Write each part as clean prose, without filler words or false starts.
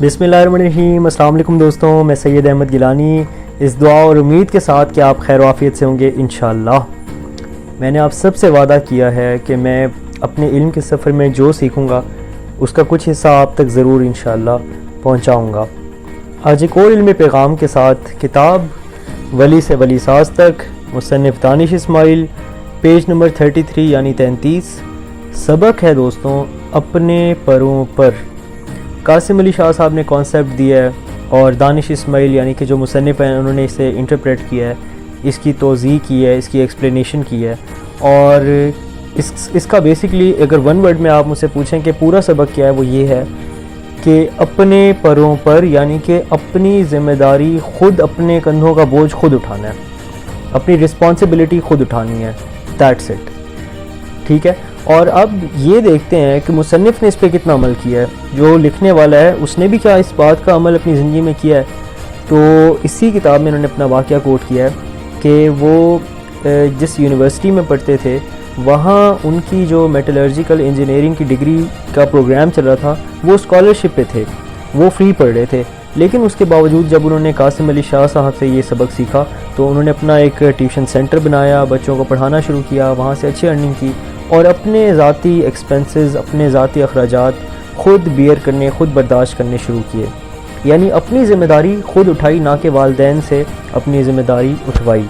बिस्मिल्लाहिर्रहमानिर्रहीम। अस्सलाम वालेकुम दोस्तों, मैं सैयद अहमद गिलानी इस दुआ और उम्मीद के साथ कि आप खैर आफियत से होंगे इंशाअल्लाह। मैंने आप सब से वादा किया है कि मैं अपने इल्म के सफ़र में जो सीखूंगा उसका कुछ हिस्सा आप तक ज़रूर इंशाअल्लाह पहुंचाऊंगा। आज एक और इल्मी पैगाम के साथ किताब वली से वली साज तक, मुसन्निफ़ दानिश इस्माइल, पेज नंबर 33 यानी 33। सबक है दोस्तों अपने परों पर। कासिम अली शाह साहब ने कॉन्सेप्ट दिया है और दानिश इस्माइल यानी कि जो मुसन्निफ़ हैं उन्होंने इसे इंटरप्रेट किया है, इसकी तोज़ी की है, इसकी एक्सप्लेनेशन की है। और इसका बेसिकली अगर वन वर्ड में आप मुझसे पूछें कि पूरा सबक क्या है, वो ये है कि अपने परों पर यानी कि अपनी ज़िम्मेदारी खुद, अपने कंधों का बोझ खुद उठाना है, अपनी रिस्पॉन्सिबिलिटी खुद उठानी है। दैट्स इट, ठीक है। और अब ये देखते हैं कि मुसन्निफ़ ने इस पर कितना अमल किया है, जो लिखने वाला है उसने भी क्या इस बात का अमल अपनी ज़िंदगी में किया है। तो इसी किताब में उन्होंने अपना वाक़या कोट किया है कि वो जिस यूनिवर्सिटी में पढ़ते थे वहाँ उनकी जो मेटलर्जिकल इंजीनियरिंग की डिग्री का प्रोग्राम चल रहा था, वो स्कॉलरशिप पे थे, वो फ्री पढ़ रहे थे। लेकिन उसके बावजूद जब उन्होंने कासिम अली शाह साहब से ये सबक सीखा तो उन्होंने अपना एक ट्यूशन सेंटर बनाया, बच्चों को पढ़ाना शुरू किया, वहाँ से अच्छी अर्निंग की और अपने ज़ाती एक्सपेंसेस, अपने ज़ाती अखराजात ख़ुद बियर करने, ख़ुद बर्दाश्त करने शुरू किए। यानी अपनी ज़िम्मेदारी ख़ुद उठाई, ना कि वालिदैन से अपनी ज़िम्मेदारी उठवाई।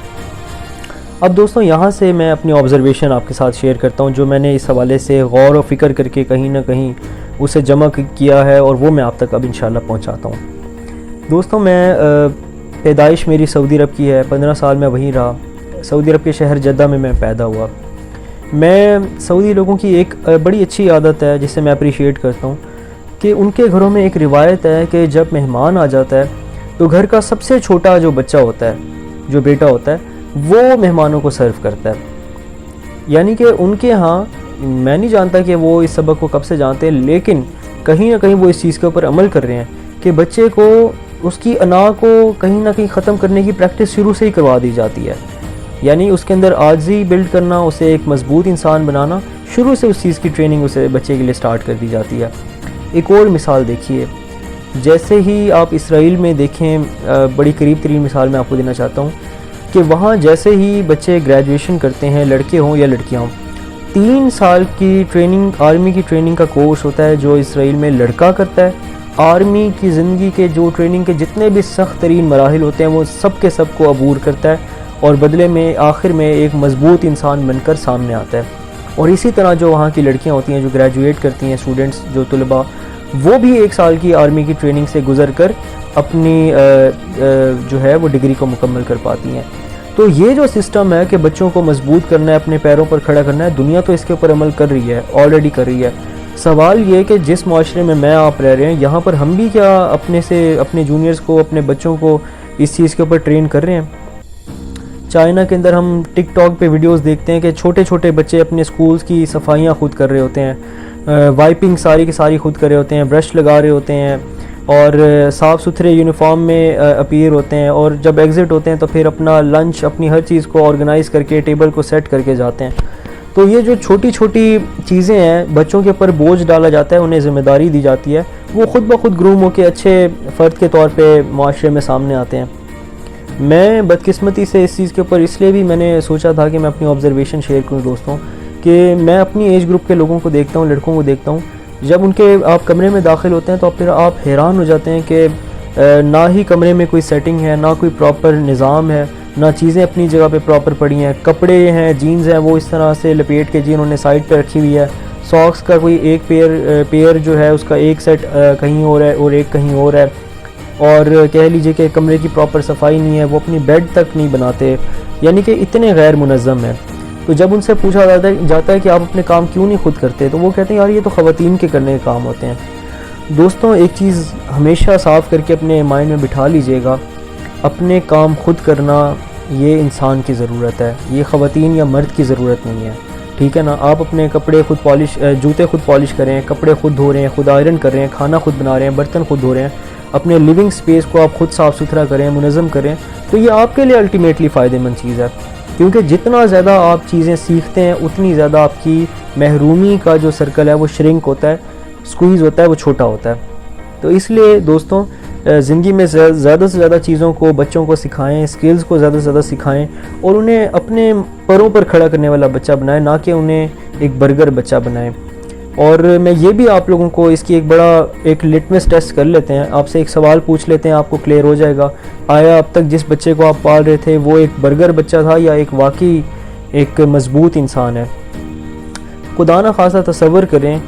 अब दोस्तों यहाँ से मैं अपनी ऑब्ज़र्वेशन आपके साथ शेयर करता हूँ, जो मैंने इस हवाले से गौर और फ़िक्र करके कहीं ना कहीं उसे जमा किया है और वो मैं आप तक अब इंशाल्लाह पहुँचाता हूँ। दोस्तों मैं पैदाइश मेरी सऊदी अरब की है, 15 साल मैं वहीं रहा। सऊदी अरब के शहर जद्दा में मैं पैदा हुआ। मैं सऊदी लोगों की एक बड़ी अच्छी आदत है जिसे मैं अप्रिशिएट करता हूँ कि उनके घरों में एक रिवायत है कि जब मेहमान आ जाता है तो घर का सबसे छोटा जो बच्चा होता है, जो बेटा होता है, वो मेहमानों को सर्व करता है। यानी कि उनके यहाँ, मैं नहीं जानता कि वो इस सबक को कब से जानते हैं, लेकिन कहीं ना कहीं वो इस चीज़ के ऊपर अमल कर रहे हैं कि बच्चे को उसकी अना को कहीं ना कहीं ख़त्म करने की प्रैक्टिस शुरू से ही करवा दी जाती है। यानी उसके अंदर आजी बिल्ड करना, उसे एक मजबूत इंसान बनाना, शुरू से उस चीज़ की ट्रेनिंग उसे बच्चे के लिए स्टार्ट कर दी जाती है। एक और मिसाल देखिए, जैसे ही आप इसराइल में देखें, बड़ी करीब तरीन मिसाल मैं आपको देना चाहता हूँ कि वहाँ जैसे ही बच्चे ग्रेजुएशन करते हैं, लड़के हों या लड़कियाँ हों, 3 साल की ट्रेनिंग, आर्मी की ट्रेनिंग का कोर्स होता है जो इसराइल में लड़का करता है। आर्मी की ज़िंदगी के जो ट्रेनिंग के जितने भी सख्त तरीन मराहिल होते हैं वो सब के सब को अबूर करता है और बदले में आखिर में एक मजबूत इंसान बनकर सामने आता है। और इसी तरह जो वहाँ की लड़कियाँ होती हैं, जो ग्रेजुएट करती हैं, स्टूडेंट्स, जो तलबा, वो भी 1 साल की आर्मी की ट्रेनिंग से गुज़र कर अपनी जो है वो डिग्री को मुकम्मल कर पाती हैं। तो ये जो सिस्टम है कि बच्चों को मजबूत करना है, अपने पैरों पर खड़ा करना है, दुनिया तो इसके ऊपर अमल कर रही है, ऑलरेडी कर रही है। सवाल ये कि जिस माशरे में मैं आप रह रहे हैं, यहाँ पर हम भी क्या अपने जूनियर्स को, अपने बच्चों को इस चीज़ के ऊपर ट्रेन कर रहे हैं? चाइना के अंदर हम टिकटॉक पे वीडियोस देखते हैं कि छोटे छोटे बच्चे अपने स्कूल्स की सफाइयाँ खुद कर रहे होते हैं, वाइपिंग सारी की सारी खुद कर रहे होते हैं, ब्रश लगा रहे होते हैं और साफ़ सुथरे यूनिफॉर्म में अपीयर होते हैं और जब एग्ज़िट होते हैं तो फिर अपना लंच, अपनी हर चीज़ को ऑर्गेनाइज़ करके टेबल को सेट करके जाते हैं। तो ये जो छोटी छोटी चीज़ें हैं, बच्चों के ऊपर बोझ डाला जाता है, उन्हें ज़िम्मेदारी दी जाती है, वो ख़ुद ब खुद ग्रूम होकर अच्छे फ़र्द के तौर पे माशरे में सामने आते हैं। मैं बदकिस्मती से इस चीज़ के ऊपर इसलिए भी मैंने सोचा था कि मैं अपनी ऑब्ज़र्वेशन शेयर करूँ दोस्तों, कि मैं अपनी एज ग्रुप के लोगों को देखता हूँ, लड़कों को देखता हूँ, जब उनके आप कमरे में दाखिल होते हैं तो फिर आप हैरान हो जाते हैं कि ना ही कमरे में कोई सेटिंग है, ना कोई प्रॉपर निज़ाम है, ना चीज़ें अपनी जगह पे प्रॉपर पड़ी हैं। कपड़े हैं, जीन्स हैं, वो इस तरह से लपेट के जी उन्होंने साइड पे रखी हुई है। सॉक्स का कोई एक पेयर जो है उसका एक सेट कहीं और है और एक कहीं और है। और कह लीजिए कि कमरे की प्रॉपर सफाई नहीं है, वो अपनी बेड तक नहीं बनाते, यानी कि इतने गैर मुनज़्ज़म है। तो जब उनसे पूछा जाता है कि आप अपने काम क्यों नहीं खुद करते, तो वो कहते हैं यार ये तो ख़वातीन के करने के काम होते हैं। दोस्तों एक चीज़ हमेशा साफ़ करके अपने माइंड में बिठा लीजिएगा, अपने काम खुद करना ये इंसान की ज़रूरत है, ये ख़वातीन या मर्द की ज़रूरत नहीं है, ठीक है ना। आप अपने कपड़े खुद पॉलिश, जूते खुद पॉलिश करें, कपड़े खुद धो रहे हैं, खुद आयरन कर रहे हैं, खाना खुद बना रहे हैं, बर्तन खुद धो रहे हैं, अपने लिविंग स्पेस को आप खुद साफ़ सुथरा करें, मुनज़्ज़म करें, तो ये आपके लिए अल्टीमेटली फ़ायदेमंद चीज़ है। क्योंकि जितना ज़्यादा आप चीज़ें सीखते हैं उतनी ज़्यादा आपकी महरूमी का जो सर्कल है वो श्रिंक होता है, स्क्वीज़ होता है, वो छोटा होता है। تو اس لیے دوستوں زندگی میں زیادہ سے زیادہ چیزوں کو بچوں کو سکھائیں، اسکلز کو زیادہ سے زیادہ سکھائیں، اور انہیں اپنے پروں پر کھڑا کرنے والا بچہ بنائیں، نہ کہ انہیں ایک برگر بچہ بنائیں۔ اور میں یہ بھی آپ لوگوں کو اس کی ایک لٹمس ٹیسٹ کر لیتے ہیں، آپ سے ایک سوال پوچھ لیتے ہیں، آپ کو کلیئر ہو جائے گا آیا اب تک جس بچے کو آپ پال رہے تھے وہ ایک برگر بچہ تھا یا ایک واقعی ایک مضبوط انسان ہے۔ خدا نہ خواستہ تصور کریں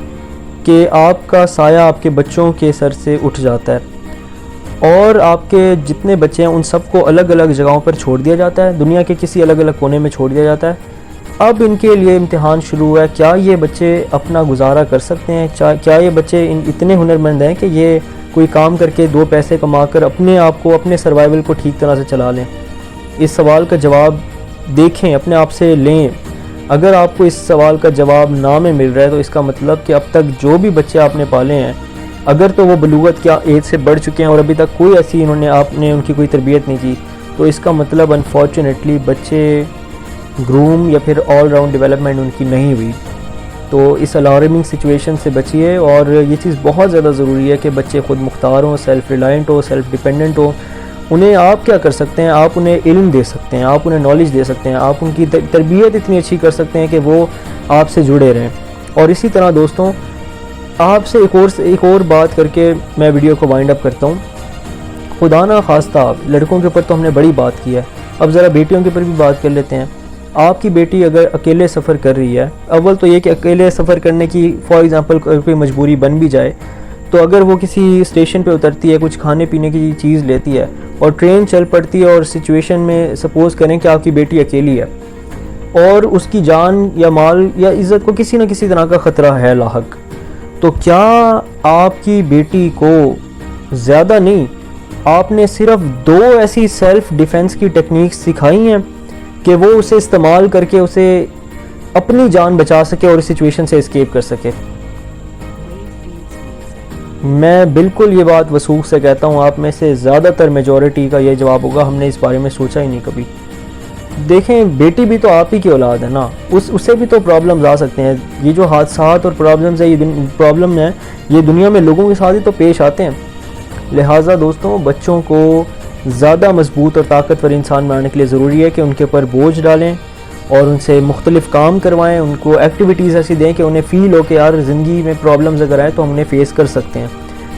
کہ آپ کا سایہ آپ کے بچوں کے سر سے اٹھ جاتا ہے اور آپ کے جتنے بچے ہیں ان سب کو الگ الگ جگہوں پر چھوڑ دیا جاتا ہے، دنیا کے کسی الگ الگ کونے میں چھوڑ دیا جاتا ہے۔ اب ان کے لیے امتحان شروع ہوا ہے، کیا یہ بچے اپنا گزارا کر سکتے ہیں؟ کیا یہ بچے اتنے ہنرمند ہیں کہ یہ کوئی کام کر کے 2 پیسے کما کر اپنے آپ کو، اپنے سروائیول کو ٹھیک طرح سے چلا لیں؟ اس سوال کا جواب دیکھیں، اپنے آپ سے لیں۔ اگر آپ کو اس سوال کا جواب نہ میں مل رہا ہے تو اس کا مطلب کہ اب تک جو بھی بچے آپ نے پالے ہیں، اگر تو وہ بلوغت کیا ایج سے بڑھ چکے ہیں اور ابھی تک کوئی ایسی آپ نے ان کی کوئی تربیت نہیں کی، تو اس کا مطلب انفارچونیٹلی بچے گروم یا پھر آل راؤنڈ ڈیولپمنٹ ان کی نہیں ہوئی۔ تو اس الارمنگ سچویشن سے بچیے، اور یہ چیز بہت زیادہ ضروری ہے کہ بچے خود مختار ہوں، سیلف ریلائنٹ ہو، سیلف ڈیپینڈنٹ ہو۔ انہیں آپ کیا کر سکتے ہیں؟ آپ انہیں علم دے سکتے ہیں، آپ انہیں نالج دے سکتے ہیں، آپ ان کی تربیت اتنی اچھی کر سکتے ہیں کہ وہ آپ سے جڑے رہیں۔ اور اسی طرح دوستوں آپ سے ایک اور بات کر کے میں ویڈیو کو وائنڈ اپ کرتا ہوں۔ خدا نہ خواستہ لڑکوں کے اوپر تو ہم نے بڑی بات کی ہے، اب ذرا بیٹیوں کے اوپر بھی بات کر لیتے ہیں۔ آپ کی بیٹی اگر اکیلے سفر کر رہی ہے، اول تو یہ کہ اکیلے سفر کرنے کی فار ایگزامپل کوئی مجبوری بن بھی جائے، تو اگر وہ کسی اسٹیشن پہ اترتی ہے، کچھ کھانے پینے کی چیز لیتی ہے اور ٹرین چل پڑتی ہے، اور سچویشن میں سپوز کریں کہ آپ کی بیٹی اکیلی ہے اور اس کی جان یا مال یا عزت کو کسی نہ کسی طرح کا خطرہ ہے لاحق، تو کیا آپ کی بیٹی کو زیادہ نہیں، آپ نے صرف 2 ایسی سیلف ڈیفنس کی ٹیکنیکس سکھائی ہیں کہ وہ اسے استعمال کر کے اسے اپنی جان بچا سکے اور اس سچویشن سے اسکیپ کر سکے؟ میں بالکل یہ بات وثوق سے کہتا ہوں، آپ میں سے زیادہ تر میجورٹی کا یہ جواب ہوگا ہم نے اس بارے میں سوچا ہی نہیں کبھی۔ دیکھیں بیٹی بھی تو آپ ہی کی اولاد ہے نا، اسے بھی تو پرابلمز آ سکتے ہیں۔ یہ جو حادثات اور پرابلمز ہیں، یہ دنیا میں لوگوں کے ساتھ ہی تو پیش آتے ہیں۔ لہٰذا دوستوں بچوں کو زیادہ مضبوط اور طاقتور انسان بنانے کے لیے ضروری ہے کہ ان کے اوپر بوجھ ڈالیں اور ان سے مختلف کام کروائیں، ان کو ایکٹیویٹیز ایسی دیں کہ انہیں فیل ہو کہ یار زندگی میں پرابلمز اگر آئے تو ہم انہیں فیس کر سکتے ہیں۔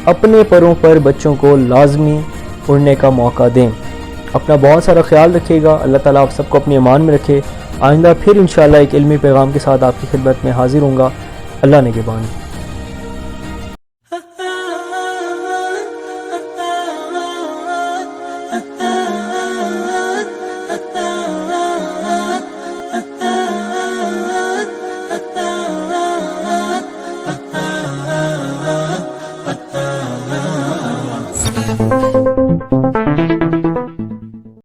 اپنے پروں پر بچوں کو لازمی اڑنے کا موقع دیں۔ اپنا بہت سارا خیال رکھیے گا، اللہ تعالیٰ آپ سب کو اپنی امان میں رکھے۔ آئندہ پھر انشاءاللہ ایک علمی پیغام کے ساتھ آپ کی خدمت میں حاضر ہوں گا۔ اللہ نگہبان۔ Thank you.